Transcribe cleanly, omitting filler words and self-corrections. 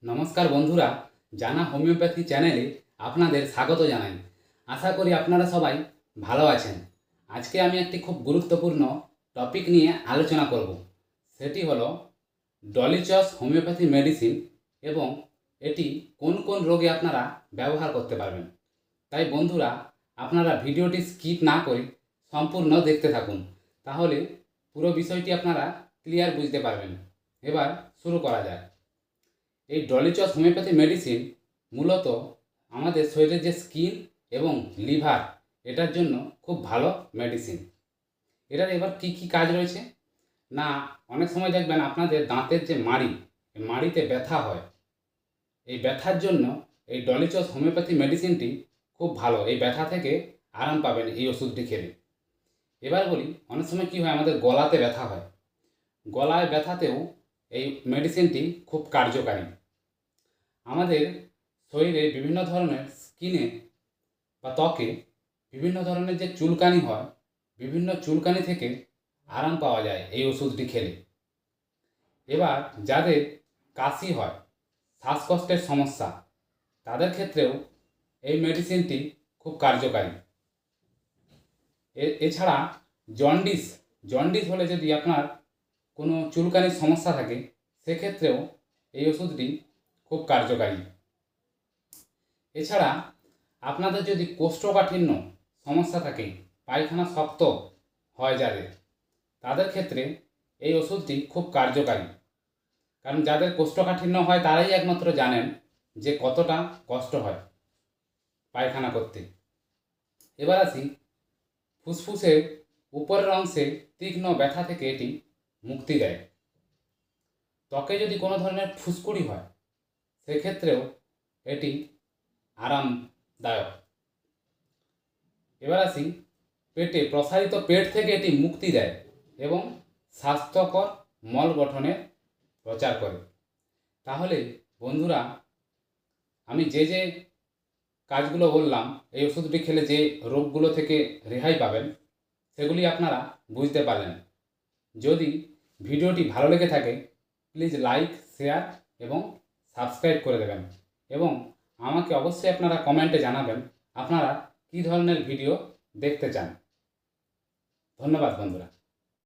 নমস্কার বন্ধুরা, জানা হোমিওপ্যাথি চ্যানেলে আপনাদের স্বাগত জানাই। আশা করি আপনারা সবাই ভালো আছেন। আজকে আমি একটি খুব গুরুত্বপূর্ণ টপিক নিয়ে আলোচনা করব। সেটি হলো ডলিচস হোমিওপ্যাথি মেডিসিন এবং এটি কোন কোন রোগে আপনারা ব্যবহার করতে পারবেন। তাই বন্ধুরা, আপনারা ভিডিওটি স্কিপ না করে সম্পূর্ণ দেখতে থাকুন, তাহলে পুরো বিষয়টি আপনারা ক্লিয়ার বুঝতে পারবেন। এবার শুরু করা যায়। এই ডলিচস হোমিওপ্যাথি মেডিসিন মূলত আমাদের শরীরের যে স্কিন এবং লিভার, এটার জন্য খুব ভালো মেডিসিন। এটার এবার কি কি কাজ রয়েছে না, অনেক সময় দেখবেন আপনাদের দাঁতের যে মাড়িতে ব্যথা হয়। এই ব্যথার জন্য এই ডলিচস হোমিওপ্যাথি মেডিসিনটি খুব ভালো। এই ব্যথা থেকে আরাম পাবেন এই ওষুধটি খেলে। এবার বলি, অনেক সময় কি হয়, আমাদের গলাতে ব্যথা হয়। গলায় ব্যথাতেও এই মেডিসিনটি খুব কার্যকারী। আমাদের শরীরে বিভিন্ন ধরনের স্কিনে বা ত্বকে বিভিন্ন ধরনের যে চুলকানি হয়, বিভিন্ন চুলকানি থেকে আরাম পাওয়া যায় এই ওষুধটি খেলে। এবার যাদের কাশি হয়, শ্বাসকষ্টের সমস্যা, তাদের ক্ষেত্রেও এই মেডিসিনটি খুব কার্যকারী। এছাড়া জন্ডিস হলে যদি আপনার কোনো চুলকানির সমস্যা থাকে, সেক্ষেত্রেও এই ওষুধটি খুব কার্যকারী। এছাড়া আপনাদের যদি কোষ্ঠকাঠিন্য সমস্যা থাকে, পায়খানা শক্ত হয় যাদের, তাদের ক্ষেত্রে এই ওষুধটি খুব কার্যকারী। কারণ যাদের কোষ্ঠকাঠিন্য হয় তারাই একমাত্র জানেন যে কতটা কষ্ট হয় পায়খানা করতে। এবার আসি, ফুসফুসের উপরের অংশে তীক্ষ্ণ ব্যথা থেকে এটি মুক্তি দেয়। ত্বকে যদি কোনো ধরনের ফুসকুড়ি হয়, সেক্ষেত্রেও এটি আরামদায়ক। এবার আসি, প্রসারিত পেট থেকে এটি মুক্তি দেয় এবং স্বাস্থ্যকর মল গঠনের প্রচার করে। তাহলে বন্ধুরা, আমি যে যে কাজগুলো বললাম, এই ওষুধটি খেলে যে রোগগুলো থেকে রেহাই পাবেন, সেগুলি আপনারা বুঝতে পারলেন। যদি ভিডিওটি ভালো লেগে থাকে, প্লিজ লাইক, শেয়ার এবং সাবস্ক্রাইব করে দেবেন। এবং আমাকে অবশ্যই আপনারা কমেন্টে জানাবেন আপনারা কী ধরনের ভিডিও দেখতে চান। ধন্যবাদ বন্ধুরা।